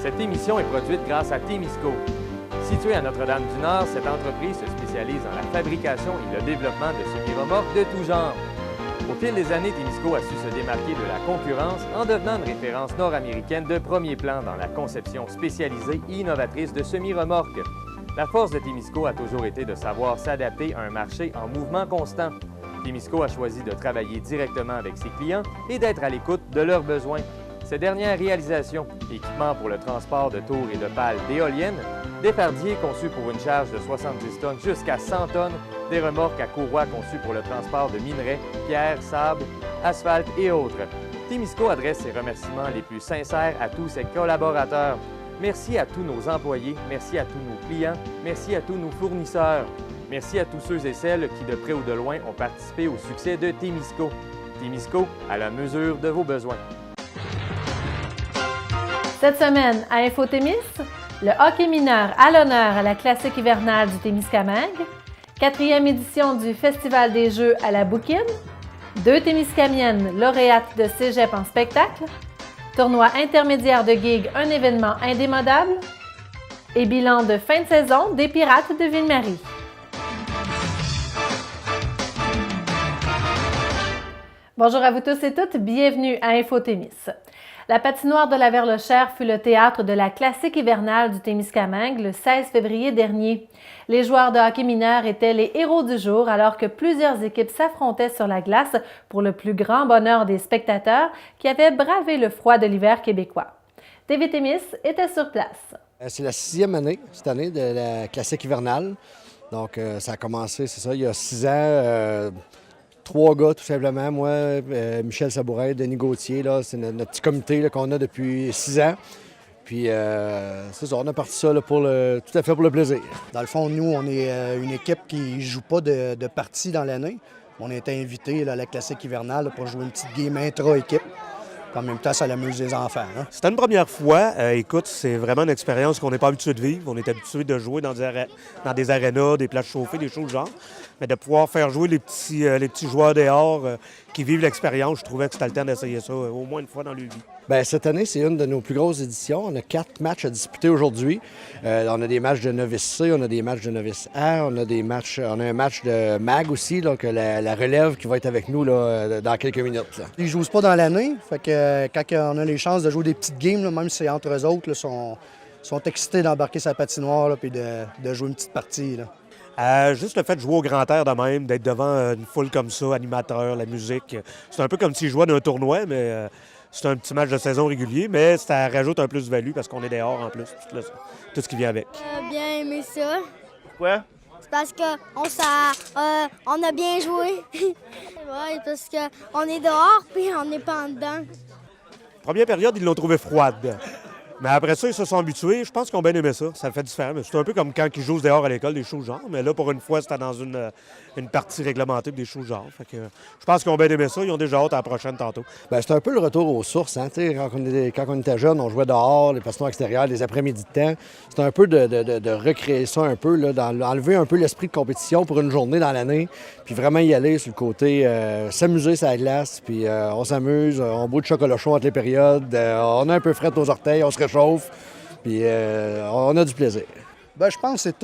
Cette émission est produite grâce à Témisco. Située à Notre-Dame-du-Nord, cette entreprise se spécialise dans la fabrication et le développement de semi-remorques de tout genre. Au fil des années, Témisco a su se démarquer de la concurrence en devenant une référence nord-américaine de premier plan dans la conception spécialisée et innovatrice de semi-remorques. La force de Témisco a toujours été de savoir s'adapter à un marché en mouvement constant. Témisco a choisi de travailler directement avec ses clients et d'être à l'écoute de leurs besoins. Ces dernières réalisations, équipements pour le transport de tours et de pales d'éoliennes, des fardiers conçus pour une charge de 70 tonnes jusqu'à 100 tonnes, des remorques à courroie conçues pour le transport de minerais, pierres, sable, asphalte et autres. Témisco adresse ses remerciements les plus sincères à tous ses collaborateurs. Merci à tous nos employés, merci à tous nos clients, merci à tous nos fournisseurs. Merci à tous ceux et celles qui, de près ou de loin, ont participé au succès de Témisco. Témisco, à la mesure de vos besoins. Cette semaine, à Infotémis, le hockey mineur à l'honneur à la classique hivernale du Témiscamingue, 4e édition du Festival des Jeux à la Bouquine, 2 Témiscamiennes lauréates de cégep en spectacle, tournoi intermédiaire de gigs, un événement indémodable, et bilan de fin de saison des Pirates de Ville-Marie. Bonjour à vous tous et toutes, bienvenue à Infotémis. La patinoire de la Verlochère fut le théâtre de la classique hivernale du Témiscamingue le 16 février dernier. Les joueurs de hockey mineur étaient les héros du jour alors que plusieurs équipes s'affrontaient sur la glace pour le plus grand bonheur des spectateurs qui avaient bravé le froid de l'hiver québécois. TV Témis était sur place. C'est la 6e année, cette année, de la classique hivernale. Donc, ça a commencé, c'est ça, il y a 6 ans. 3 gars, tout simplement. Moi, Michel Sabourin, Denis Gauthier, là, c'est notre petit comité là, qu'on a depuis 6 ans. Puis, c'est ça, on a parti ça là, tout à fait pour le plaisir. Dans le fond, nous, on est une équipe qui ne joue pas de parties dans l'année. On a été invités là, à la classique hivernale là, pour jouer une petite game intra-équipe. En même temps, ça amuse les enfants. Hein? C'était une première fois. Écoute, c'est vraiment une expérience qu'on n'est pas habitué de vivre. On est habitué de jouer dans des arénas, des places chauffées, des choses du genre. Mais de pouvoir faire jouer les petits joueurs dehors qui vivent l'expérience, je trouvais que c'était le temps d'essayer ça au moins une fois dans leur vie. Bien, cette année, c'est une de nos plus grosses éditions. On a 4 matchs à disputer aujourd'hui. On a des matchs de novice C, on a des matchs de novice A, on a un match de MAG aussi, donc la relève qui va être avec nous là, dans quelques minutes. Là. Ils ne jouent pas dans l'année, fait que quand on a les chances de jouer des petites games, là, même si c'est entre eux autres, là, sont excités d'embarquer sa patinoire et de jouer une petite partie. Là. Juste le fait de jouer au grand air de même, d'être devant une foule comme ça, animateur, la musique, c'est un peu comme s'ils jouaient dans un tournoi, mais c'est un petit match de saison régulier, mais ça rajoute un plus-value parce qu'on est dehors en plus, tout ce qui vient avec. Bien aimé ça. Pourquoi? C'est parce qu'on a bien joué. Ouais, parce qu'on est dehors puis on n'est pas en dedans. Première période, ils l'ont trouvé froide. Mais après ça, ils se sont habitués. Je pense qu'ils ont bien aimé ça. Ça fait différent. C'est un peu comme quand ils jouent dehors à l'école, des choses genre. Mais là, pour une fois, c'était dans une partie réglementée des choses genre. Fait que, je pense qu'ils ont bien aimé ça. Ils ont déjà hâte à la prochaine tantôt. Bien, c'est un peu le retour aux sources. Hein? Quand on était jeunes, on jouait dehors, les patinoires extérieures, les après-midi de temps. C'est un peu de recréer ça un peu, là, d'enlever un peu l'esprit de compétition pour une journée dans l'année, puis vraiment y aller sur le côté s'amuser sur la glace, puis on s'amuse, on boit du chocolat chaud entre les périodes, on a un peu frais de nos orteils, on se réchauffe, puis on a du plaisir. Bien, je pense que c'est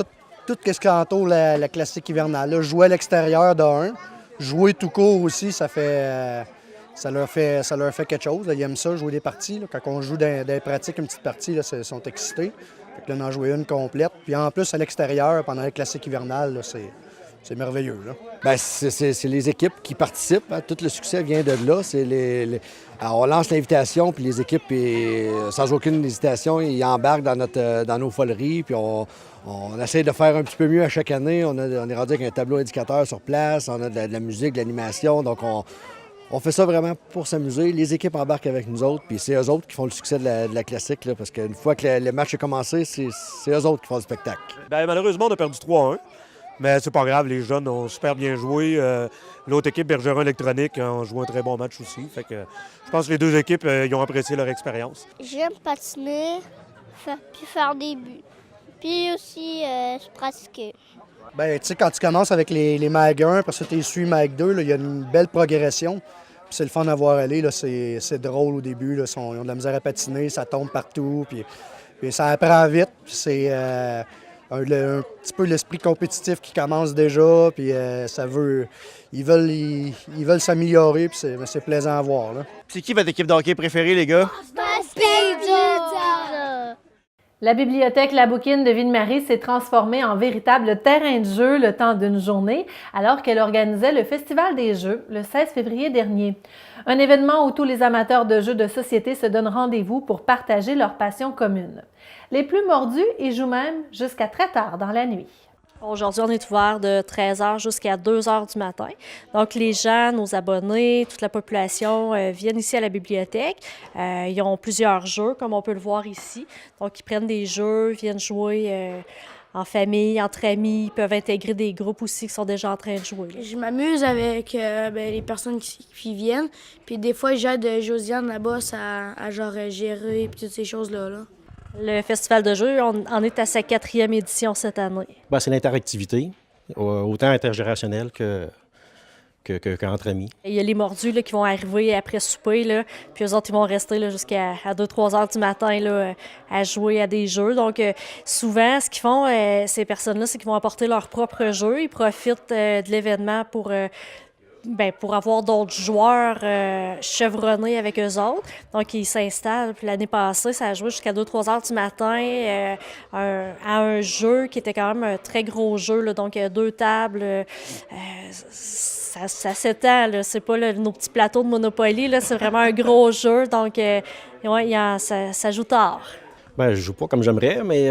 tout ce qui entoure la classique hivernale. Là, jouer à l'extérieur de jouer tout court aussi, ça leur fait quelque chose. Là. Ils aiment ça, jouer des parties. Là. Quand on joue dans des pratiques, une petite partie, là, ils sont excités. Fait que là, on en jouer une complète. Puis en plus, à l'extérieur, pendant la classique hivernale, là, c'est merveilleux. Là. Bien, c'est les équipes qui participent. Hein. Tout le succès vient de là. Alors, on lance l'invitation, puis les équipes, sans aucune hésitation, ils embarquent dans nos foleries, puis on essaie de faire un petit peu mieux à chaque année. On est rendu avec un tableau indicateur sur place, on a de la musique, de l'animation, donc on fait ça vraiment pour s'amuser. Les équipes embarquent avec nous autres, puis c'est eux autres qui font le succès de la classique, là, parce qu'une fois que le match est commencé, c'est eux autres qui font le spectacle. Bien, malheureusement, on a perdu 3-1. Mais c'est pas grave, les jeunes ont super bien joué. L'autre équipe, Bergeron Électronique, ont joué un très bon match aussi. Fait que je pense que les deux équipes ils ont apprécié leur expérience. J'aime patiner, puis faire des buts. Puis aussi se pratiquer. Bien, tu sais, quand tu commences avec les MAG 1, parce que tu suis MAG 2, il y a une belle progression. Puis c'est le fun à voir aller. C'est drôle au début. Là, ils ont de la misère à patiner, ça tombe partout. Puis Puis ça apprend vite. Puis c'est un petit peu l'esprit compétitif qui commence déjà. Puis ils veulent s'améliorer. Puis c'est plaisant à voir, là. C'est qui votre équipe de hockey préférée, les gars? La bibliothèque La Bouquine de Ville-Marie s'est transformée en véritable terrain de jeu le temps d'une journée, alors qu'elle organisait le Festival des Jeux le 16 février dernier. Un événement où tous les amateurs de jeux de société se donnent rendez-vous pour partager leur passion commune. Les plus mordus y jouent même jusqu'à très tard dans la nuit. Aujourd'hui, on est ouvert de 13h jusqu'à 2h du matin. Donc, les gens, nos abonnés, toute la population viennent ici à la bibliothèque. Ils ont plusieurs jeux, comme on peut le voir ici. Donc, ils prennent des jeux, viennent jouer en famille, entre amis. Ils peuvent intégrer des groupes aussi qui sont déjà en train de jouer. Je m'amuse avec les personnes qui viennent. Puis des fois, j'aide Josiane là-bas à genre gérer et toutes ces choses-là. Là. Le Festival de jeux, on en est à sa 4e édition cette année. Bien, c'est l'interactivité, autant intergénérationnelle qu'entre amis. Il y a les mordus là, qui vont arriver après souper, là, puis eux autres, ils vont rester là, jusqu'à 2-3 heures du matin là, à jouer à des jeux. Donc, souvent, ce qu'ils font, ces personnes-là, c'est qu'ils vont apporter leur propre jeu. Ils profitent de l'événement pour avoir d'autres joueurs chevronnés avec eux autres. Donc, ils s'installent. Puis l'année passée, ça a joué jusqu'à 2-3 heures du matin à un jeu qui était quand même un très gros jeu. Là. Donc, 2 tables. Ça s'étend. Là. C'est pas nos petits plateaux de Monopoly. Là. C'est vraiment un gros jeu. Donc, ça joue tard. Bien, je joue pas comme j'aimerais, mais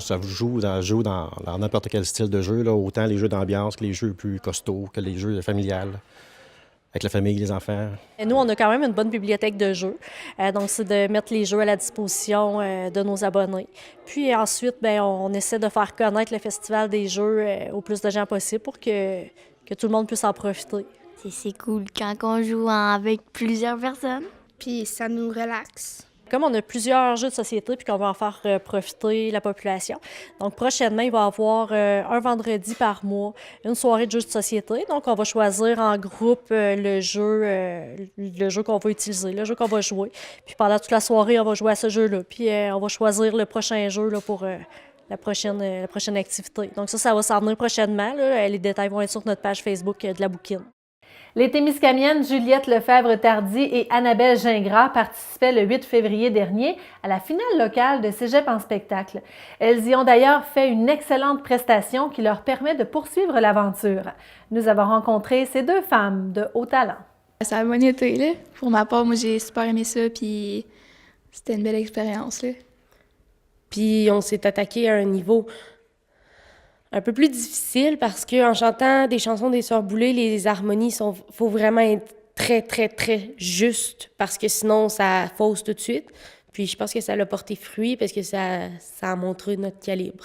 ça joue dans n'importe quel style de jeu, là, autant les jeux d'ambiance que les jeux plus costauds, que les jeux familiales, avec la famille, les enfants. Et nous, on a quand même une bonne bibliothèque de jeux. Donc, c'est de mettre les jeux à la disposition de nos abonnés. Puis ensuite, on essaie de faire connaître le Festival des jeux au plus de gens possible pour que tout le monde puisse en profiter. C'est cool quand on joue avec plusieurs personnes. Puis ça nous relaxe. Comme on a plusieurs jeux de société puis qu'on va en faire profiter la population, donc prochainement, il va y avoir un vendredi par mois, une soirée de jeux de société. Donc, on va choisir en groupe le jeu qu'on va utiliser, le jeu qu'on va jouer. Puis pendant toute la soirée, on va jouer à ce jeu-là. Puis on va choisir le prochain jeu là, pour la prochaine activité. Donc ça va s'en venir prochainement. Là. Les détails vont être sur notre page Facebook de La Bouquine. Les Témiscamiennes Juliette Lefebvre-Tardy et Annabelle Gingras participaient le 8 février dernier à la finale locale de Cégep en spectacle. Elles y ont d'ailleurs fait une excellente prestation qui leur permet de poursuivre l'aventure. Nous avons rencontré ces 2 femmes de haut talent. Ça a bien été, là. Pour ma part, moi, j'ai super aimé ça, puis c'était une belle expérience, là. Puis on s'est attaqué à un niveau un peu plus difficile parce qu'en chantant des chansons des Sœurs Boulay, les harmonies faut vraiment être très, très, très juste parce que sinon, ça fausse tout de suite. Puis je pense que ça l'a porté fruit parce que ça a montré notre calibre.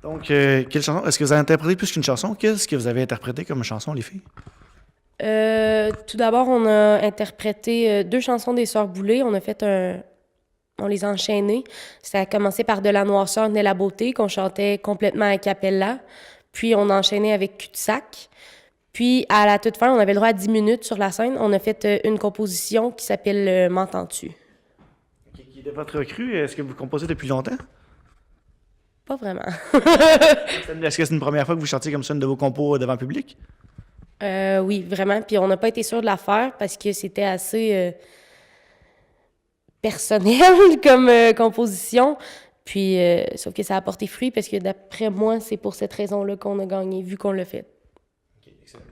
Donc, quelle chanson? Est-ce que vous avez interprété plus qu'une chanson? Qu'est-ce que vous avez interprété comme chanson, les filles? Tout d'abord, on a interprété 2 chansons des Sœurs Boulay. On les a enchaînées. Ça a commencé par De la noirceur naît la beauté, qu'on chantait complètement a cappella. Puis on a enchaîné avec Cul-de-sac. Puis à la toute fin, on avait le droit à 10 minutes sur la scène. On a fait une composition qui s'appelle M'entends-tu? Qui est de votre cru? Est-ce que vous composez depuis longtemps? Pas vraiment. Est-ce que c'est une première fois que vous chantiez comme ça une de vos compos devant le public? Oui, vraiment. Puis on n'a pas été sûr de la faire parce que c'était assez personnel comme composition. Puis, sauf que ça a porté fruit parce que d'après moi, c'est pour cette raison-là qu'on a gagné, vu qu'on l'a fait. Okay, excellent.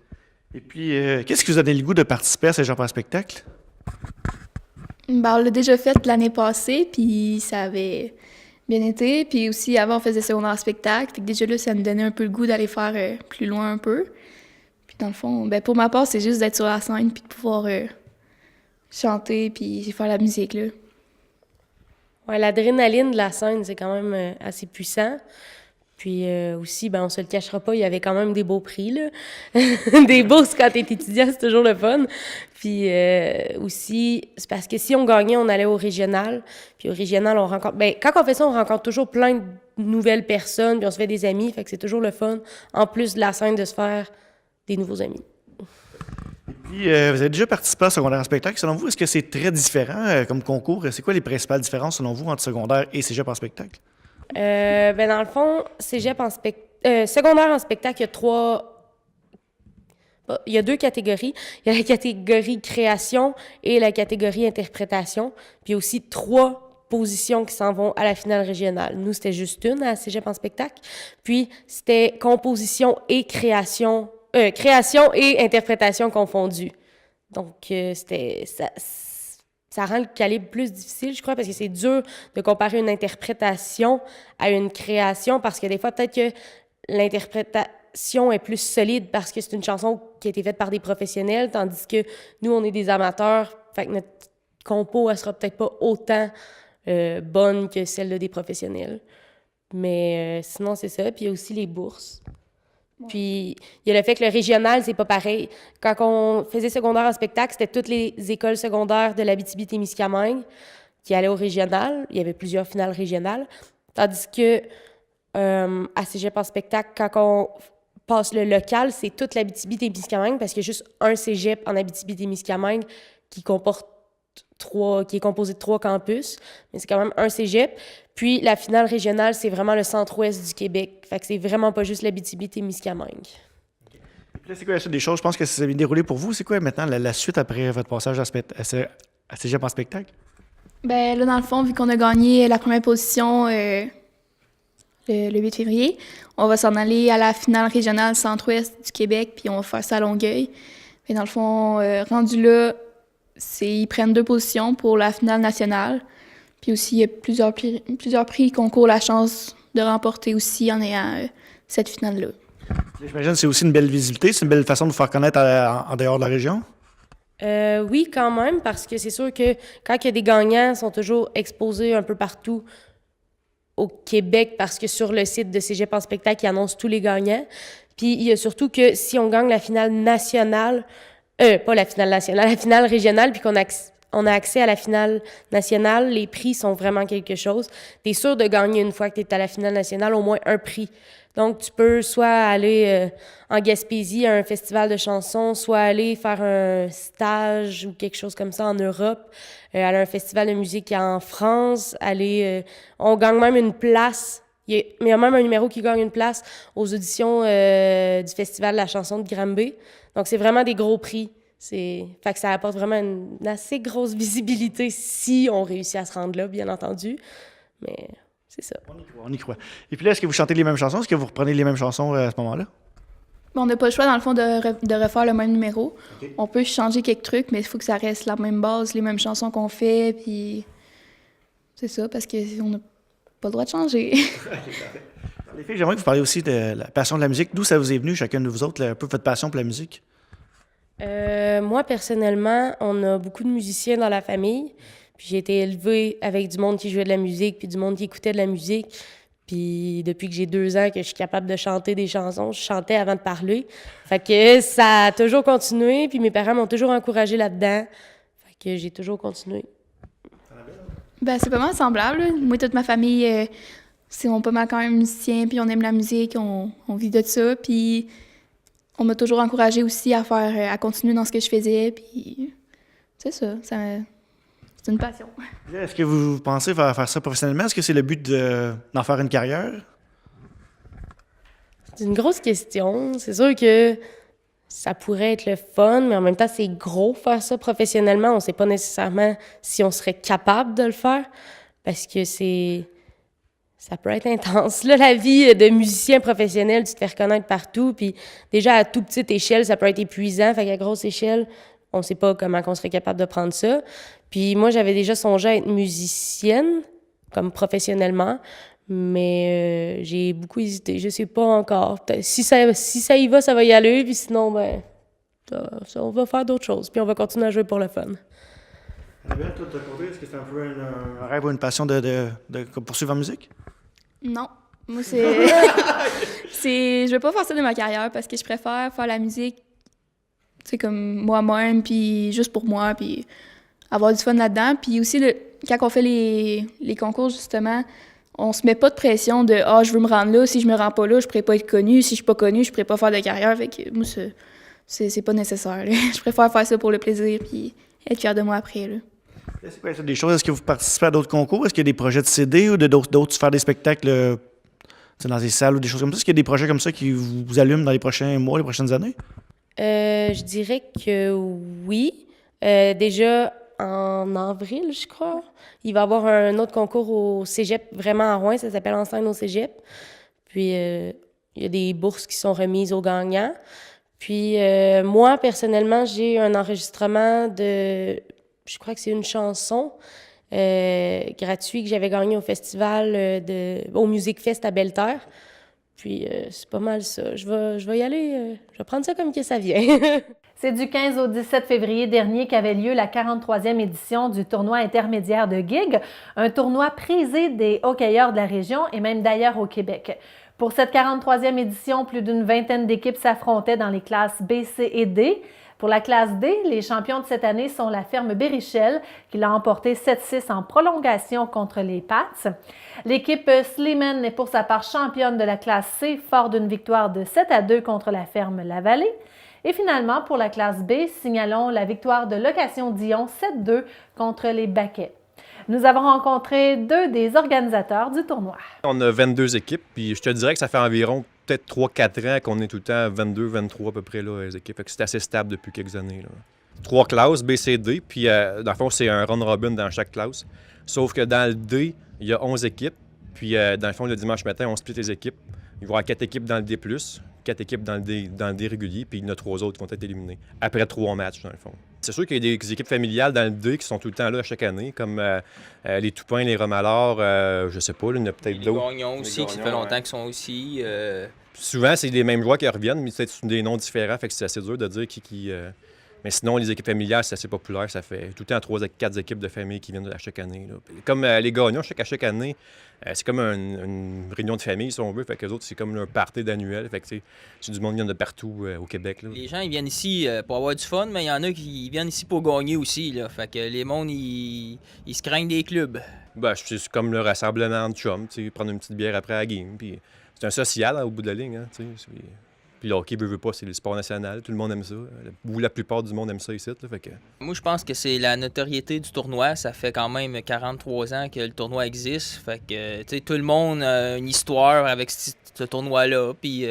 Et puis, qu'est-ce qui vous a donné le goût de participer à ce genre de spectacle? On l'a déjà fait l'année passée, puis ça avait bien été. Puis aussi, avant, on faisait secondaire spectacle. Fait que déjà là, ça nous donnait un peu le goût d'aller faire plus loin un peu. Puis dans le fond, pour ma part, c'est juste d'être sur la scène puis de pouvoir chanter puis faire la musique, là. Ouais, l'adrénaline de la scène, c'est quand même assez puissant. Puis aussi, on se le cachera pas, il y avait quand même des beaux prix, là. Des bourses quand t'es étudiant, c'est toujours le fun. Puis aussi, c'est parce que si on gagnait, on allait au régional. Puis au régional, on rencontre... quand on fait ça, on rencontre toujours plein de nouvelles personnes, puis on se fait des amis, fait que c'est toujours le fun, en plus de la scène, de se faire des nouveaux amis. Et Puis, vous avez déjà participé à secondaire en spectacle. Selon vous, est-ce que c'est très différent comme concours? C'est quoi les principales différences, selon vous, entre secondaire et cégep en spectacle? Dans le fond, secondaire en spectacle, il y a deux catégories. Il y a la catégorie création et la catégorie interprétation. Puis il y a aussi 3 positions qui s'en vont à la finale régionale. Nous, c'était juste une à cégep en spectacle. Puis c'était composition et création et interprétation confondues. Donc, ça rend le calibre plus difficile, je crois, parce que c'est dur de comparer une interprétation à une création, parce que des fois, peut-être que l'interprétation est plus solide parce que c'est une chanson qui a été faite par des professionnels, tandis que nous, on est des amateurs, fait que notre compo, elle sera peut-être pas autant bonne que celle des professionnels. Mais sinon, c'est ça. Puis il y a aussi les bourses. Puis, il y a le fait que le régional, c'est pas pareil. Quand on faisait secondaire en spectacle, c'était toutes les écoles secondaires de l'Abitibi-Témiscamingue qui allaient au régional. Il y avait plusieurs finales régionales. Tandis que à cégep en spectacle, quand on passe le local, c'est toute l'Abitibi-Témiscamingue parce qu'il y a juste un cégep en Abitibi-Témiscamingue qui est composé de 3 campus, mais c'est quand même un cégep. Puis la finale régionale, c'est vraiment le centre-ouest du Québec. Fait que c'est vraiment pas juste l'Abitibi-Témiscamingue. Puis là, c'est quoi la suite des choses? Je pense que ça s'est bien déroulé pour vous. C'est quoi maintenant la suite après votre passage à cégep en spectacle? Ben là, dans le fond, vu qu'on a gagné la première position le 8 février, on va s'en aller à la finale régionale centre-ouest du Québec, puis on va faire ça à Longueuil. Et dans le fond, rendu là, ils prennent 2 positions pour la finale nationale. Puis aussi, il y a plusieurs prix qu'on court la chance de remporter aussi en ayant cette finale-là. J'imagine que c'est aussi une belle visibilité, c'est une belle façon de vous faire connaître en dehors de la région? Oui, quand même, parce que c'est sûr que quand il y a des gagnants, ils sont toujours exposés un peu partout au Québec, parce que sur le site de Cégep en spectacle, ils annoncent tous les gagnants. Puis il y a surtout que si on gagne la finale nationale, pas la finale nationale, la finale régionale, puis qu'on a accès à la finale nationale, les prix sont vraiment quelque chose. Tu es sûr de gagner une fois que tu es à la finale nationale, au moins un prix. Donc, tu peux soit aller en Gaspésie à un festival de chansons, soit aller faire un stage ou quelque chose comme ça en Europe, aller à un festival de musique en France, on gagne même une place. Mais il y a même un numéro qui gagne une place aux auditions du Festival de la chanson de Granby. Donc, c'est vraiment des gros prix. Fait que ça apporte vraiment une assez grosse visibilité si on réussit à se rendre là, bien entendu. Mais c'est ça. On y croit. Et puis là, est-ce que vous chantez les mêmes chansons? Est-ce que vous reprenez les mêmes chansons à ce moment-là? On n'a pas le choix, dans le fond, de refaire le même numéro. Okay. On peut changer quelques trucs, mais il faut que ça reste la même base, les mêmes chansons qu'on fait, puis c'est ça, parce qu'on n'a pas le droit de changer. Les filles, j'aimerais que vous parliez aussi de la passion de la musique. D'où ça vous est venu, chacun de vous autres, un peu votre passion pour la musique? Moi, personnellement, on a beaucoup de musiciens dans la famille. Puis j'ai été élevée avec du monde qui jouait de la musique, puis du monde qui écoutait de la musique. Puis depuis que j'ai 2 ans que je suis capable de chanter des chansons, je chantais avant de parler. Fait que ça a toujours continué, puis mes parents m'ont toujours encouragée là-dedans. Fait que j'ai toujours continué. Ben, c'est pas mal semblable. Moi, toute ma famille, on est pas mal quand même musiciens, puis on aime la musique, on vit de ça, puis on m'a toujours encouragée aussi à continuer dans ce que je faisais, puis c'est ça, c'est une passion. Est-ce que vous pensez faire ça professionnellement? Est-ce que c'est le but d'en faire une carrière? C'est une grosse question. C'est sûr que ça pourrait être le fun, mais en même temps, c'est gros faire ça professionnellement. On ne sait pas nécessairement si on serait capable de le faire, parce que ça peut être intense. Là, la vie de musicien professionnel, tu te fais reconnaître partout. Puis déjà, à toute petite échelle, ça peut être épuisant. Fait qu'à grosse échelle, on ne sait pas comment on serait capable de prendre ça. Puis moi, j'avais déjà songé à être musicienne, comme professionnellement. Mais j'ai beaucoup hésité. Je ne sais pas encore. Si ça y va, ça va y aller. Puis sinon, on va faire d'autres choses. Puis on va continuer à jouer pour le fun. Annabelle, toi, de ton côté, est-ce que c'est un peu un rêve ou une passion de poursuivre en musique? Non. Moi, je veux pas faire ça de ma carrière parce que je préfère faire la musique, comme moi-même, puis juste pour moi, puis avoir du fun là-dedans. Puis aussi, quand on fait les concours, justement, on se met pas de pression de « Ah, je veux me rendre là. Si je me rends pas là, je pourrais pas être connue. Si je suis pas connue, je pourrais pas faire de carrière. » Fait que moi, c'est pas nécessaire. Là. Je préfère faire ça pour le plaisir puis être fière de moi après. Là. C'est quoi des choses? Est-ce que vous participez à d'autres concours? Est-ce qu'il y a des projets de CD ou d'autres faire des spectacles dans des salles ou des choses comme ça? Est-ce qu'il y a des projets comme ça qui vous allument dans les prochains mois, les prochaines années? Je dirais que oui. Déjà en avril, je crois, il va y avoir un autre concours au cégep, vraiment à Rouyn, ça s'appelle En scène au cégep. Puis il y a des bourses qui sont remises aux gagnants. Puis moi, personnellement, j'ai un enregistrement je crois que c'est une chanson gratuit que j'avais gagné au festival au Music Fest à Belle-Terre. Puis c'est pas mal ça. Je vais y aller, je vais prendre ça comme que ça vient. C'est du 15 au 17 février dernier qu'avait lieu la 43e édition du tournoi intermédiaire de Gig, un tournoi prisé des hockeyeurs de la région et même d'ailleurs au Québec. Pour cette 43e édition, plus d'une vingtaine d'équipes s'affrontaient dans les classes B, C et D. Pour la classe D, les champions de cette année sont la ferme Bérichel, qui l'a emporté 7-6 en prolongation contre les Pats. L'équipe Sleeman est pour sa part championne de la classe C, fort d'une victoire de 7-2 contre la ferme Lavallée. Et finalement, pour la classe B, signalons la victoire de Location Dion 7-2 contre les Baquets. Nous avons rencontré deux des organisateurs du tournoi. On a 22 équipes, puis je te dirais que ça fait environ peut-être 3-4 ans qu'on est tout le temps à 22, 23 à peu près, là, les équipes. Fait que c'est assez stable depuis quelques années. Là. 3 classes, B, C, D, puis dans le fond, c'est un round-robin dans chaque classe. Sauf que dans le D, il y a 11 équipes, puis dans le fond, le dimanche matin, on split les équipes. Il va y avoir 4 équipes dans le D+, 4 équipes dans le D régulier, puis il y en a 3 autres qui vont être éliminées après 3 matchs, dans le fond. C'est sûr qu'il y a des équipes familiales dans le D qui sont tout le temps là chaque année, comme les Toupins, les Romalors, je sais pas, là, il y en a peut-être d'autres. Les Gagnons aussi, qui fait longtemps qu'ils sont aussi. Souvent, c'est les mêmes joueurs qui reviennent, mais c'est des noms différents, fait que c'est assez dur de dire qui. Mais sinon, les équipes familiales, c'est assez populaire. Ça fait tout le temps 3-4 équipes de famille qui viennent à chaque année. Là. Comme les Gagnons, à chaque année, c'est comme une réunion de famille, si on veut. Fait que les autres, c'est comme leur party d'annuel. Fait que c'est du monde qui vient de partout au Québec. Là. Les gens, ils viennent ici pour avoir du fun, mais il y en a qui viennent ici pour gagner aussi. Là. Fait que les mondes, ils se craignent des clubs. Ben, c'est comme le rassemblement de chums, prendre une petite bière après la game. Puis c'est un social au bout de la ligne. Hein, Puis le hockey veut pas, c'est le sport national. Tout le monde aime ça. La plupart du monde aime ça ici. Là, fait que... Moi, je pense que c'est la notoriété du tournoi. Ça fait quand même 43 ans que le tournoi existe. Fait que, tout le monde a une histoire avec ce tournoi-là. Puis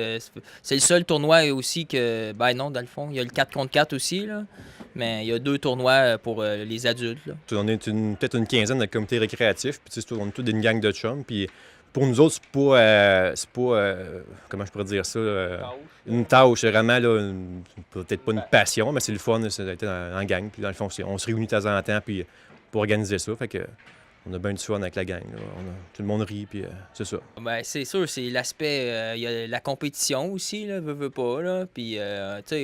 c'est le seul tournoi aussi que... Ben non, dans le fond, il y a le 4 contre 4 aussi, là. Mais il y a 2 tournois pour les adultes. Là. On est peut-être une quinzaine de comités récréatifs. Puis on est tous une gang de chums. Puis pour nous autres, c'est pas comment je pourrais dire ça, une tâche, c'est vraiment là, peut-être pas une passion, mais c'est le fun, c'est d'être en gang. Puis dans le fond, on se réunit de temps en temps puis pour organiser ça. Fait que on a bien du fun avec la gang. Tout le monde rit, puis c'est ça. Ben, c'est sûr, c'est l'aspect, il y a la compétition aussi, là, veut pas, là. Puis,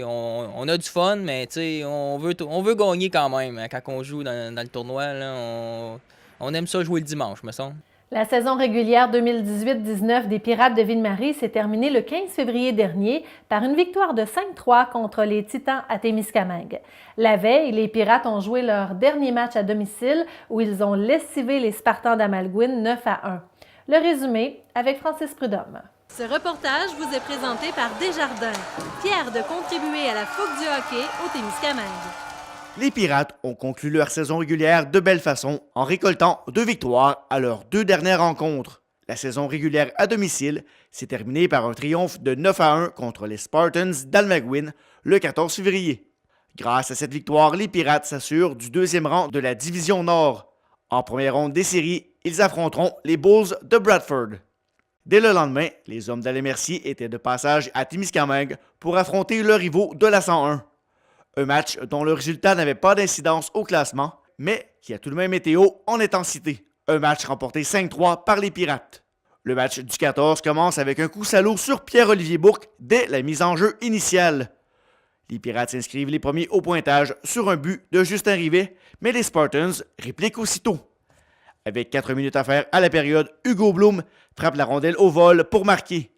on a du fun, mais on veut gagner quand même. Hein, quand on joue dans le tournoi, là, on aime ça jouer le dimanche, me semble. La saison régulière 2018-19 des Pirates de Ville-Marie s'est terminée le 15 février dernier par une victoire de 5-3 contre les Titans à Témiscamingue. La veille, les Pirates ont joué leur dernier match à domicile où ils ont lessivé les Spartans d'Amalgouine 9-1. Le résumé avec Francis Prudhomme. Ce reportage vous est présenté par Desjardins, fier de contribuer à la fougue du hockey au Témiscamingue. Les Pirates ont conclu leur saison régulière de belle façon en récoltant 2 victoires à leurs 2 dernières rencontres. La saison régulière à domicile s'est terminée par un triomphe de 9-1 contre les Spartans d'Almagouine le 14 février. Grâce à cette victoire, les Pirates s'assurent du 2e rang de la Division Nord. En première ronde des séries, ils affronteront les Bulls de Bradford. Dès le lendemain, les hommes d'Alain-Mercier étaient de passage à Témiscamingue pour affronter leurs rivaux de la 101. Un match dont le résultat n'avait pas d'incidence au classement, mais qui a tout de même été haut en intensité. Un match remporté 5-3 par les Pirates. Le match du 14 commence avec un coup salaud sur Pierre-Olivier Bourque dès la mise en jeu initiale. Les Pirates s'inscrivent les premiers au pointage sur un but de Justin Rivet, mais les Spartans répliquent aussitôt. Avec 4 minutes à faire à la période, Hugo Blum frappe la rondelle au vol pour marquer.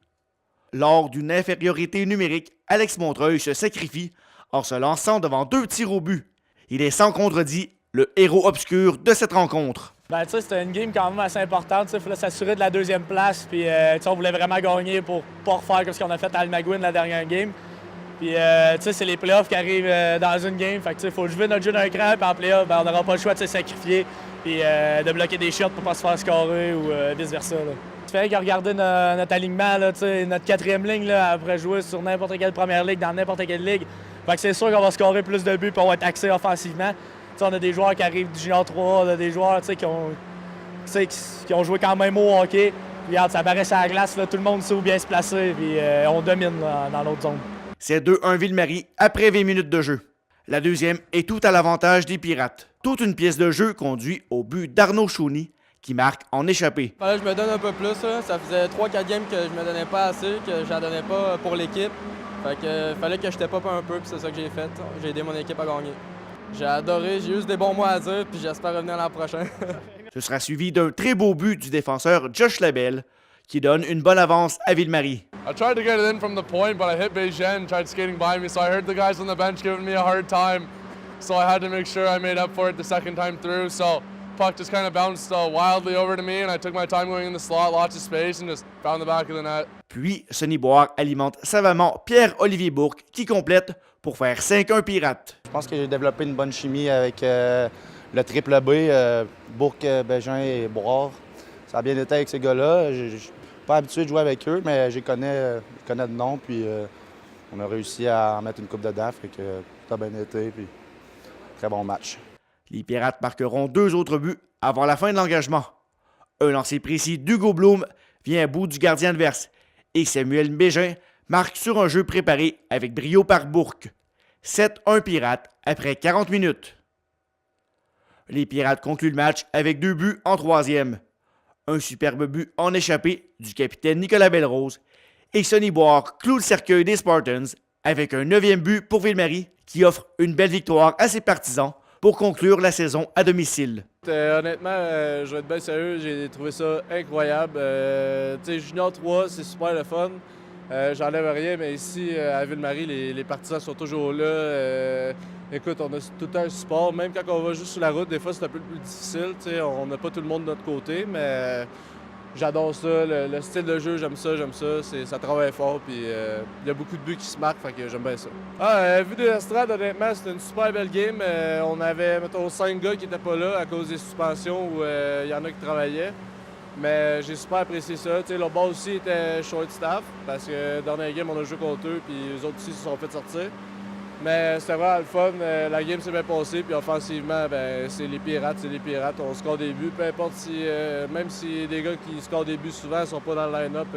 Lors d'une infériorité numérique, Alex Montreuil se sacrifie en se lançant devant 2 tirs au but. Il est sans contredit le héros obscur de cette rencontre. C'était une game quand même assez importante. Il fallait s'assurer de la 2e place. Puis, on voulait vraiment gagner pour pas refaire ce qu'on a fait à Almagouine la dernière game. Puis, tu sais, c'est les playoffs qui arrivent dans une game. Fait que, tu sais, il faut jouer notre jeu d'un cran, puis en playoff, ben, on n'aura pas le choix de se sacrifier, puis de bloquer des shots pour pas se faire scorer ou vice-versa. Tu fais que regarder notre alignement, là, notre quatrième ligne, là, après jouer sur n'importe quelle première ligue, dans n'importe quelle ligue. Fait que c'est sûr qu'on va scorer plus de buts, puis on va être axé offensivement. T'sais, on a des joueurs qui arrivent du Junior 3, on a des joueurs qui ont joué quand même au hockey. Puis, regarde, ça paraît sur la glace, là, tout le monde sait où bien se placer, puis on domine là, dans l'autre zone. C'est 2-1 Ville-Marie après 20 minutes de jeu. La deuxième est tout à l'avantage des Pirates. Toute une pièce de jeu conduit au but d'Arnaud Chouni, qui marque en échappé. Fallait que je me donne un peu plus. Là. Ça faisait 3-4 games que je me donnais pas assez, que j'en donnais pas pour l'équipe. Fait que fallait que je step up un peu, puis c'est ça que j'ai fait. J'ai aidé mon équipe à gagner. J'ai adoré, j'ai juste des bons mots à dire, puis j'espère revenir l'an prochain. Ce sera suivi d'un très beau but du défenseur Josh Labelle, qui donne une bonne avance à Ville-Marie. I tried to get it in from the point, but I hit Beijing, tried skating by me, so I heard the guys on the bench giving me a hard time. So I had to make sure I made up for it the second time through. So puck just kind of bounced wildly over to me, and I took my time going in the slot, lots of space, and just found the back of the net. Puis, Sonny Boire alimente savamment Pierre-Olivier Bourque, qui complète pour faire 5-1 Pirates. Je pense que j'ai développé une bonne chimie avec le triple B, Bourque, Bégin et Boire. Ça a bien été avec ces gars-là. Je suis pas habitué de jouer avec eux, mais je les connais de nom, puis on a réussi à en mettre une coupe dedans, fait que tout a bien été, puis très bon match. Les Pirates marqueront 2 autres buts avant la fin de l'engagement. Un lancer précis d'Hugo Bloom vient à bout du gardien adverse et Samuel Bégin marque sur un jeu préparé avec brio par Bourque. 7-1 Pirates après 40 minutes. Les Pirates concluent le match avec 2 buts en troisième. Un superbe but en échappé du capitaine Nicolas Belrose et Sonny Boire cloue le cercueil des Spartans avec un 9e but pour Ville-Marie qui offre une belle victoire à ses partisans pour conclure la saison à domicile. Honnêtement, je vais être bien sérieux, j'ai trouvé ça incroyable. Junior 3, c'est super le fun. J'enlève rien, mais ici, à Ville-Marie, les partisans sont toujours là. Écoute, on a tout le temps un support. Même quand on va juste sur la route, des fois, c'est un peu plus difficile. On n'a pas tout le monde de notre côté, mais j'adore ça. Le style de jeu, j'aime ça. Ça travaille fort, puis il y a beaucoup de buts qui se marquent, fait que j'aime bien ça. Vu de l'estrade, honnêtement, c'était une super belle game. On avait, mettons, 5 gars qui n'étaient pas là à cause des suspensions où il y en a qui travaillaient. Mais j'ai super apprécié ça. Le bas aussi était short staff parce que dans la game, on a joué contre eux puis eux autres aussi se sont fait sortir. Mais c'était vraiment le fun. La game s'est bien passée puis offensivement, c'est les Pirates. On score des buts. Peu importe si, même si des gars qui scorent des buts souvent ne sont pas dans le line-up,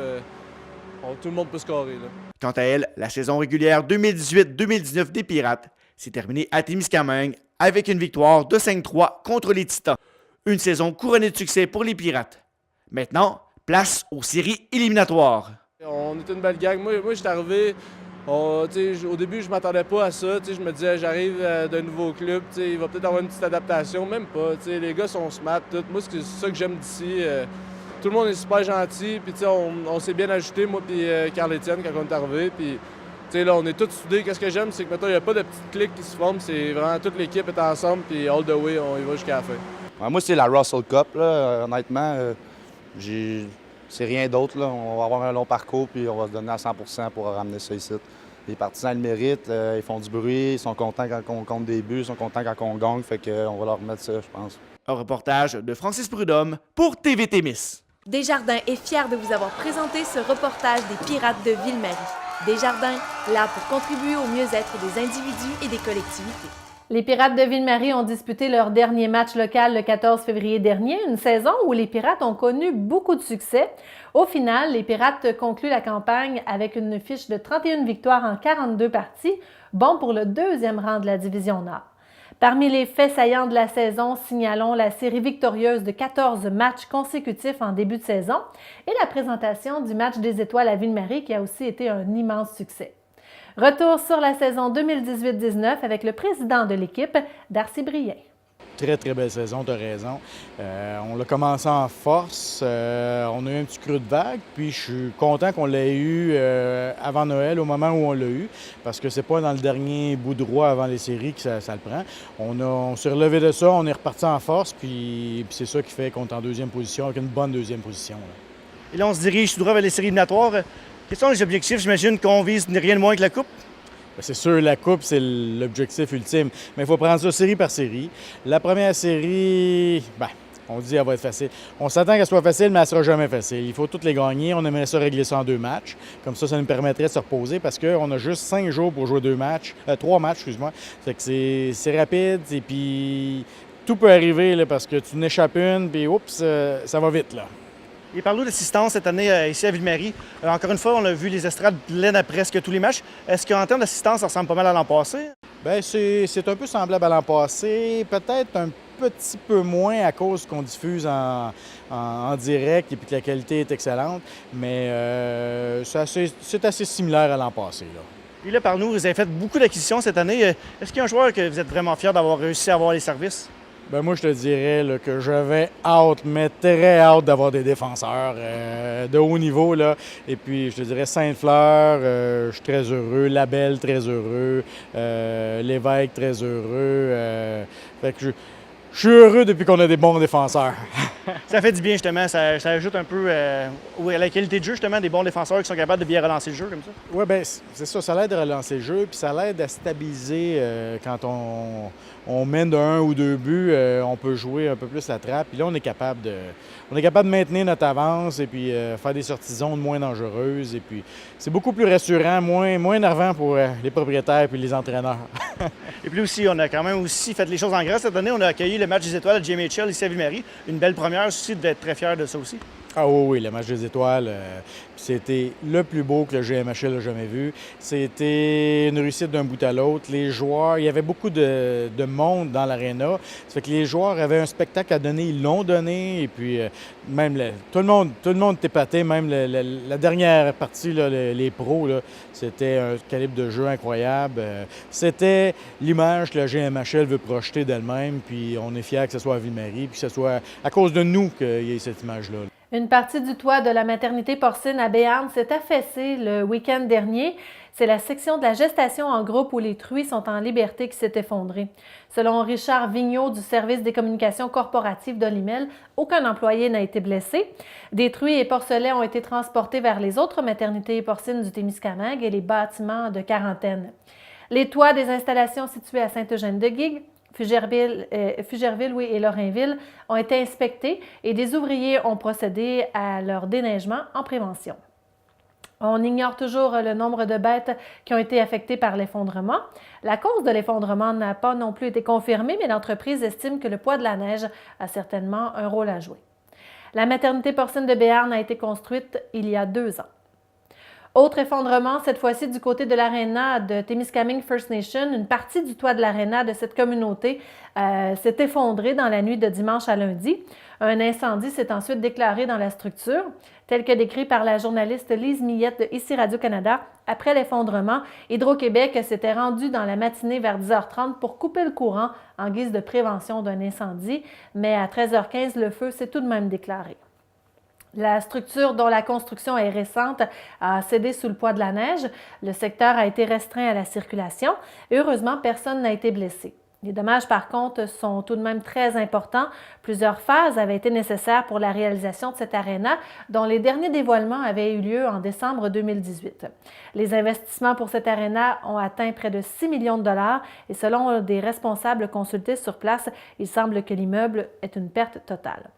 tout le monde peut scorer. Là. Quant à elle, la saison régulière 2018-2019 des Pirates s'est terminée à Témiscamingue avec une victoire de 5-3 contre les Titans. Une saison couronnée de succès pour les Pirates. Maintenant, place aux séries éliminatoires. On est une belle gang. Moi j'étais arrivé, au début, je m'attendais pas à ça. Je me disais, j'arrive d'un nouveau club, il va peut-être avoir une petite adaptation. Même pas. Les gars sont smart. Moi, c'est ça que j'aime d'ici. Tout le monde est super gentil. Puis, on s'est bien ajouté, moi et Carl-Étienne, quand on est arrivé. Puis, là, on est tous soudés. Qu'est-ce que j'aime, c'est que il n'y a pas de petites cliques qui se forment. C'est vraiment toute l'équipe est ensemble. Puis, all the way, on y va jusqu'à la fin. Moi, c'est la Russell Cup. Là. Honnêtement, c'est rien d'autre. On va avoir un long parcours puis on va se donner à 100% pour ramener ça ici. Les partisans le méritent, ils font du bruit, ils sont contents quand on compte des buts, ils sont contents quand on gagne, fait qu'on va leur remettre ça, je pense. Un reportage de Francis Prudhomme pour TV Témis. Desjardins est fier de vous avoir présenté ce reportage des Pirates de Ville-Marie. Desjardins, là pour contribuer au mieux-être des individus et des collectivités. Les Pirates de Ville-Marie ont disputé leur dernier match local le 14 février dernier, une saison où les Pirates ont connu beaucoup de succès. Au final, les Pirates concluent la campagne avec une fiche de 31 victoires en 42 parties, bon pour le 2e rang de la Division Nord. Parmi les faits saillants de la saison, signalons la série victorieuse de 14 matchs consécutifs en début de saison et la présentation du match des Étoiles à Ville-Marie qui a aussi été un immense succès. Retour sur la saison 2018-19 avec le président de l'équipe, Darcy Brien. Très, très belle saison, tu as raison. On l'a commencé en force. On a eu un petit creux de vague, puis je suis content qu'on l'ait eu avant Noël, au moment où on l'a eu, parce que c'est pas dans le dernier bout de roi avant les séries que ça le prend. On s'est relevé de ça, on est reparti en force, puis c'est ça qui fait qu'on est en 2e position, avec une bonne 2e position. Là. Et là, on se dirige tout droit vers les séries éliminatoires. Quels sont les objectifs? J'imagine qu'on vise rien de moins que la Coupe. Ben, c'est sûr, la Coupe, c'est l'objectif ultime. Mais il faut prendre ça série par série. La première série, on dit qu'elle va être facile. On s'attend qu'elle soit facile, mais elle ne sera jamais facile. Il faut toutes les gagner. On aimerait ça régler ça en 2 matchs. Comme ça nous permettrait de se reposer parce qu'on a juste 5 jours pour jouer 3 matchs, excuse-moi. Fait que c'est rapide et puis tout peut arriver là, parce que tu n'échappes une, puis oups, ça va vite, là. Et parle-nous d'assistance cette année ici à Ville-Marie. Encore une fois, on a vu les estrades pleines à presque tous les matchs. Est-ce qu'en termes d'assistance, ça ressemble pas mal à l'an passé? Bien, c'est un peu semblable à l'an passé. Peut-être un petit peu moins à cause qu'on diffuse en direct et puis que la qualité est excellente. Mais c'est assez similaire à l'an passé, là. Puis là, par nous, vous avez fait beaucoup d'acquisitions cette année. Est-ce qu'il y a un joueur que vous êtes vraiment fier d'avoir réussi à avoir les services? Ben moi, je te dirais là, que j'avais hâte, mais très hâte d'avoir des défenseurs de haut niveau, là. Et puis, je te dirais Sainte-Fleur, je suis très heureux. Labelle, très heureux. Lévesque, très heureux. Fait que je suis heureux depuis qu'on a des bons défenseurs. Ça fait du bien, justement. Ça ajoute un peu à la qualité de jeu, justement, des bons défenseurs qui sont capables de bien relancer le jeu comme ça. Oui, bien, c'est ça. Ça l'aide à relancer le jeu, puis ça l'aide à stabiliser quand on mène de 1 ou 2 buts, on peut jouer un peu plus la trappe. Puis là, on est capable de maintenir notre avance et puis faire des sorties zones moins dangereuses. Et puis, c'est beaucoup plus rassurant, moins énervant pour les propriétaires et les entraîneurs. Et puis aussi, on a quand même aussi fait les choses en grâce cette année. On a accueilli le match des étoiles à JMHL ici à Ville-Marie. Une belle première aussi, d'être très fier de ça aussi. Ah oui, le match des étoiles, c'était le plus beau que le GMHL a jamais vu. C'était une réussite d'un bout à l'autre. Les joueurs, il y avait beaucoup de monde dans l'aréna. Ça fait que les joueurs avaient un spectacle à donner, ils l'ont donné. Et puis, même tout le monde était épaté. Même la dernière partie, là, les pros, là, c'était un calibre de jeu incroyable. C'était l'image que le GMHL veut projeter d'elle-même. Puis, on est fiers que ce soit à Ville-Marie, puis que ce soit à cause de nous qu'il y ait cette image-là. Une partie du toit de la maternité porcine à Béarn s'est affaissée le week-end dernier. C'est la section de la gestation en groupe où les truies sont en liberté qui s'est effondrée. Selon Richard Vigneault du service des communications corporatives d'Olimel, aucun employé n'a été blessé. Des truies et porcelets ont été transportés vers les autres maternités porcines du Témiscamingue et les bâtiments de quarantaine. Les toits des installations situées à Saint-Eugène-de-Guigues, Fugerville et Lorrainville ont été inspectés et des ouvriers ont procédé à leur déneigement en prévention. On ignore toujours le nombre de bêtes qui ont été affectées par l'effondrement. La cause de l'effondrement n'a pas non plus été confirmée, mais l'entreprise estime que le poids de la neige a certainement un rôle à jouer. La maternité porcine de Béarn a été construite il y a 2 ans. Autre effondrement, cette fois-ci du côté de l'aréna de Témiscamingue First Nation. Une partie du toit de l'aréna de cette communauté s'est effondrée dans la nuit de dimanche à lundi. Un incendie s'est ensuite déclaré dans la structure, tel que décrit par la journaliste Lise Millette de ici Radio-Canada. Après l'effondrement, Hydro-Québec s'était rendu dans la matinée vers 10h30 pour couper le courant en guise de prévention d'un incendie, mais à 13h15, le feu s'est tout de même déclaré. La structure, dont la construction est récente, a cédé sous le poids de la neige. Le secteur a été restreint à la circulation. Heureusement, personne n'a été blessé. Les dommages, par contre, sont tout de même très importants. Plusieurs phases avaient été nécessaires pour la réalisation de cette aréna, dont les derniers dévoilements avaient eu lieu en décembre 2018. Les investissements pour cette aréna ont atteint près de 6 millions de dollars et selon des responsables consultés sur place, il semble que l'immeuble est une perte totale.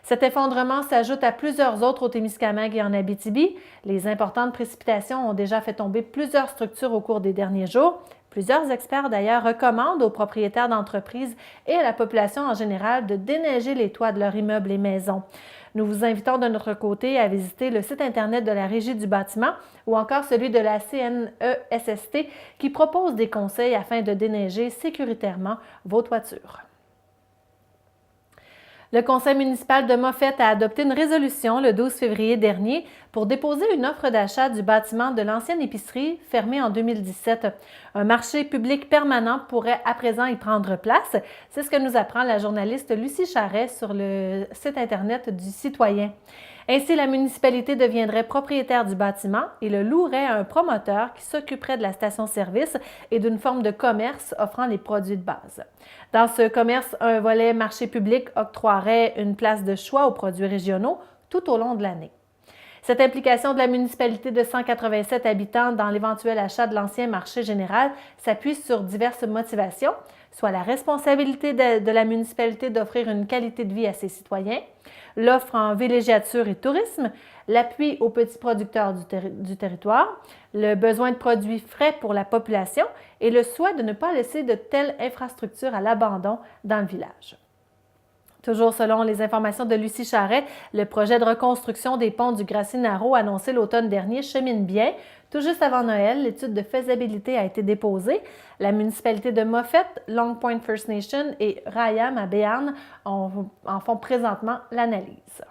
Cet effondrement s'ajoute à plusieurs autres au Témiscamingue et en Abitibi. Les importantes précipitations ont déjà fait tomber plusieurs structures au cours des derniers jours. Plusieurs experts d'ailleurs recommandent aux propriétaires d'entreprises et à la population en général de déneiger les toits de leurs immeubles et maisons. Nous vous invitons de notre côté à visiter le site Internet de la Régie du bâtiment ou encore celui de la CNESST qui propose des conseils afin de déneiger sécuritairement vos toitures. Le conseil municipal de Moffett a adopté une résolution le 12 février dernier pour déposer une offre d'achat du bâtiment de l'ancienne épicerie fermée en 2017. Un marché public permanent pourrait à présent y prendre place. C'est ce que nous apprend la journaliste Lucie Charret sur le site Internet du Citoyen. Ainsi, la municipalité deviendrait propriétaire du bâtiment et le louerait à un promoteur qui s'occuperait de la station-service et d'une forme de commerce offrant les produits de base. Dans ce commerce, un volet marché public octroierait une place de choix aux produits régionaux tout au long de l'année. Cette implication de la municipalité de 187 habitants dans l'éventuel achat de l'ancien marché général s'appuie sur diverses motivations, soit la responsabilité de la municipalité d'offrir une qualité de vie à ses citoyens, l'offre en villégiature et tourisme, l'appui aux petits producteurs du territoire, le besoin de produits frais pour la population et le souhait de ne pas laisser de telles infrastructures à l'abandon dans le village. Toujours selon les informations de Lucie Charret, le projet de reconstruction des ponts du Grassinaro annoncé l'automne dernier chemine bien. Tout juste avant Noël, l'étude de faisabilité a été déposée. La municipalité de Moffett, Long Point First Nation et Rayam à Béarn en font présentement l'analyse.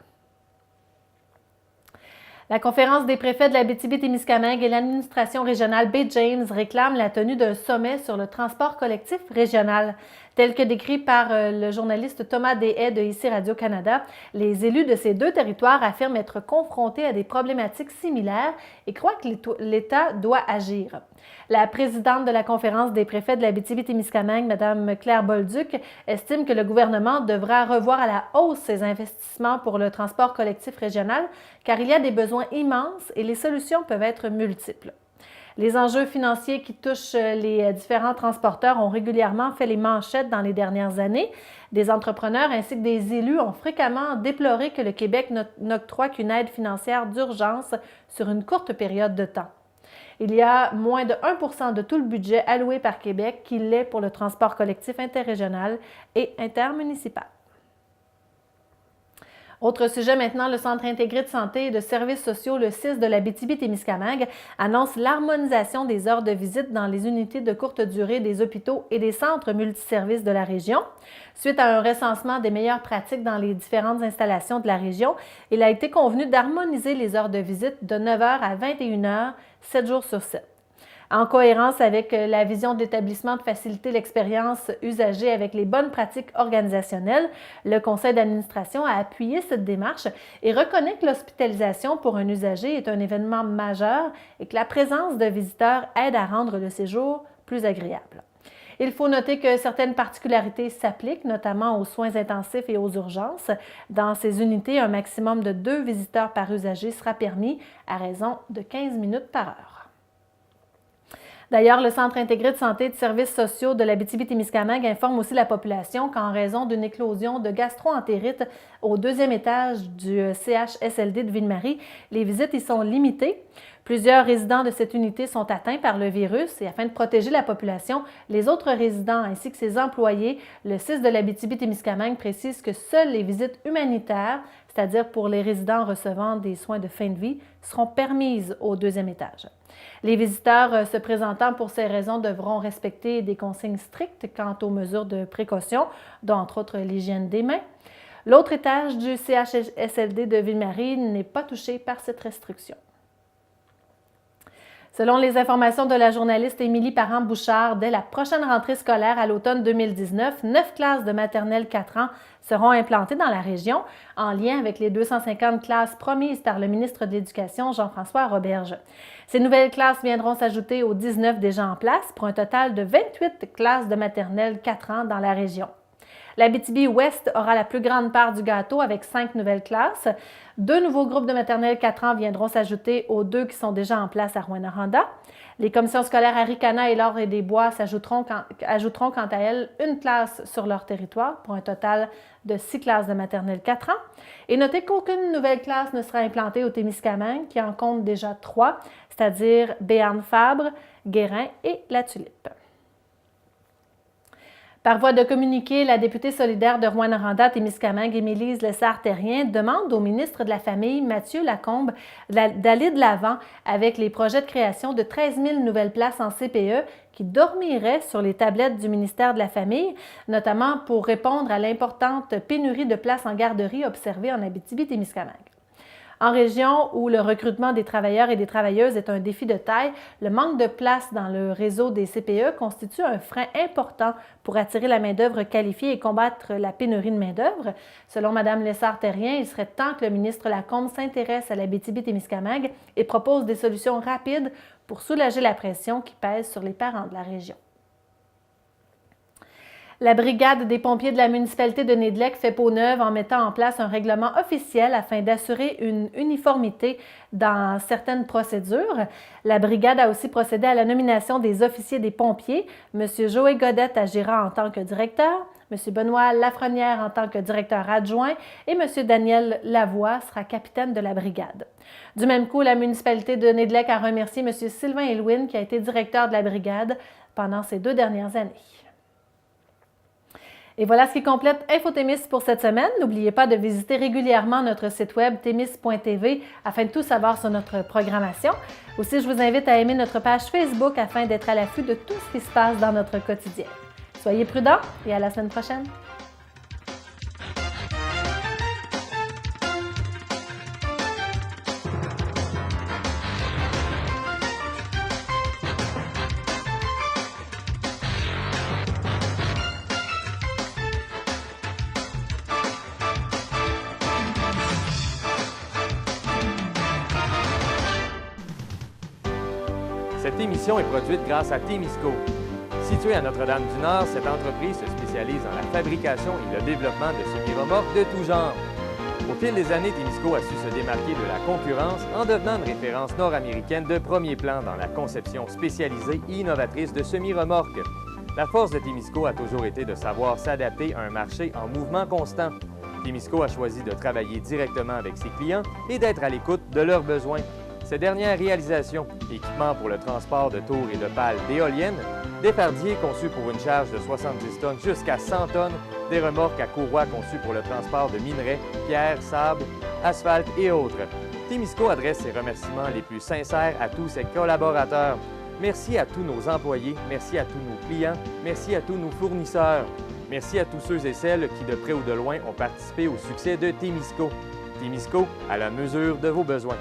La conférence des préfets de l'Abitibi-Témiscamingue et l'administration régionale Bay James réclament la tenue d'un sommet sur le transport collectif régional. Tel que décrit par le journaliste Thomas Deshaies de ici Radio-Canada, les élus de ces deux territoires affirment être confrontés à des problématiques similaires et croient que l'État doit agir. La présidente de la conférence des préfets de l'Abitibi-Témiscamingue, Mme Claire Bolduc, estime que le gouvernement devra revoir à la hausse ses investissements pour le transport collectif régional car il y a des besoins immenses et les solutions peuvent être multiples. Les enjeux financiers qui touchent les différents transporteurs ont régulièrement fait les manchettes dans les dernières années. Des entrepreneurs ainsi que des élus ont fréquemment déploré que le Québec n'octroie qu'une aide financière d'urgence sur une courte période de temps. Il y a moins de 1 % de tout le budget alloué par Québec qui l'est pour le transport collectif interrégional et intermunicipal. Autre sujet maintenant, le Centre intégré de santé et de services sociaux, le CIS de l'Abitibi-Témiscamingue, annonce l'harmonisation des heures de visite dans les unités de courte durée des hôpitaux et des centres multiservices de la région. Suite à un recensement des meilleures pratiques dans les différentes installations de la région, il a été convenu d'harmoniser les heures de visite de 9 h à 21 h, 7 jours sur 7. En cohérence avec la vision de l'établissement de faciliter l'expérience usagée avec les bonnes pratiques organisationnelles, le conseil d'administration a appuyé cette démarche et reconnaît que l'hospitalisation pour un usager est un événement majeur et que la présence de visiteurs aide à rendre le séjour plus agréable. Il faut noter que certaines particularités s'appliquent, notamment aux soins intensifs et aux urgences. Dans ces unités, un maximum de 2 visiteurs par usager sera permis à raison de 15 minutes par heure. D'ailleurs, le Centre intégré de santé et de services sociaux de l'Abitibi-Témiscamingue informe aussi la population qu'en raison d'une éclosion de gastro-entérite au 2e étage du CHSLD de Ville-Marie, les visites y sont limitées. Plusieurs résidents de cette unité sont atteints par le virus et afin de protéger la population, les autres résidents ainsi que ses employés, le CIS de l'Abitibi-Témiscamingue précise que seules les visites humanitaires, c'est-à-dire pour les résidents recevant des soins de fin de vie, seront permises au 2e étage. Les visiteurs se présentant pour ces raisons devront respecter des consignes strictes quant aux mesures de précaution, dont entre autres l'hygiène des mains. L'autre étage du CHSLD de Ville-Marie n'est pas touché par cette restriction. Selon les informations de la journaliste Émilie Parent-Bouchard, dès la prochaine rentrée scolaire à l'automne 2019, 9 classes de maternelle 4 ans seront implantées dans la région en lien avec les 250 classes promises par le ministre de l'Éducation, Jean-François Roberge. Ces nouvelles classes viendront s'ajouter aux 19 déjà en place pour un total de 28 classes de maternelle 4 ans dans la région. L'Abitibi-Ouest aura la plus grande part du gâteau avec 5 nouvelles classes. 2 nouveaux groupes de maternelle 4 ans viendront s'ajouter aux 2 qui sont déjà en place à Rouyn-Noranda. Les commissions scolaires Aricana et l'Ordre et des Bois ajouteront quant à elles une classe sur leur territoire pour un total de 6 classes de maternelle 4 ans. Et notez qu'aucune nouvelle classe ne sera implantée au Témiscamingue qui en compte déjà 3, c'est-à-dire Béarn-Fabre, Guérin et La Tulipe. Par voie de communiqué, la députée solidaire de Rouyn-Noranda-Témiscamingue, Émilise Lessard-Terrien, demande au ministre de la Famille, Mathieu Lacombe, d'aller de l'avant avec les projets de création de 13 000 nouvelles places en CPE qui dormiraient sur les tablettes du ministère de la Famille, notamment pour répondre à l'importante pénurie de places en garderie observée en Abitibi-Témiscamingue. En région où le recrutement des travailleurs et des travailleuses est un défi de taille, le manque de place dans le réseau des CPE constitue un frein important pour attirer la main-d'œuvre qualifiée et combattre la pénurie de main-d'œuvre. Selon Mme Lessard-Terrien, il serait temps que le ministre Lacombe s'intéresse à l'Abitibi-Témiscamingue et propose des solutions rapides pour soulager la pression qui pèse sur les parents de la région. La brigade des pompiers de la municipalité de Nédlec fait peau neuve en mettant en place un règlement officiel afin d'assurer une uniformité dans certaines procédures. La brigade a aussi procédé à la nomination des officiers des pompiers. M. Joël Godette agira en tant que directeur, M. Benoît Lafrenière en tant que directeur adjoint et M. Daniel Lavoie sera capitaine de la brigade. Du même coup, la municipalité de Nédlec a remercié M. Sylvain Elwin qui a été directeur de la brigade pendant ces 2 dernières années. Et voilà ce qui complète InfoTémis pour cette semaine. N'oubliez pas de visiter régulièrement notre site web témis.tv afin de tout savoir sur notre programmation. Aussi, je vous invite à aimer notre page Facebook afin d'être à l'affût de tout ce qui se passe dans notre quotidien. Soyez prudents et à la semaine prochaine. Cette émission est produite grâce à Témisco. Située à Notre-Dame-du-Nord, cette entreprise se spécialise dans la fabrication et le développement de semi-remorques de tout genre. Au fil des années, Témisco a su se démarquer de la concurrence en devenant une référence nord-américaine de premier plan dans la conception spécialisée et innovatrice de semi-remorques. La force de Témisco a toujours été de savoir s'adapter à un marché en mouvement constant. Témisco a choisi de travailler directement avec ses clients et d'être à l'écoute de leurs besoins. Ces dernières réalisations, équipements pour le transport de tours et de pales d'éoliennes, des fardiers conçus pour une charge de 70 tonnes jusqu'à 100 tonnes, des remorques à courroie conçues pour le transport de minerais, pierres, sable, asphalte et autres. Témisco adresse ses remerciements les plus sincères à tous ses collaborateurs. Merci à tous nos employés, merci à tous nos clients, merci à tous nos fournisseurs. Merci à tous ceux et celles qui, de près ou de loin, ont participé au succès de Témisco. Témisco, à la mesure de vos besoins.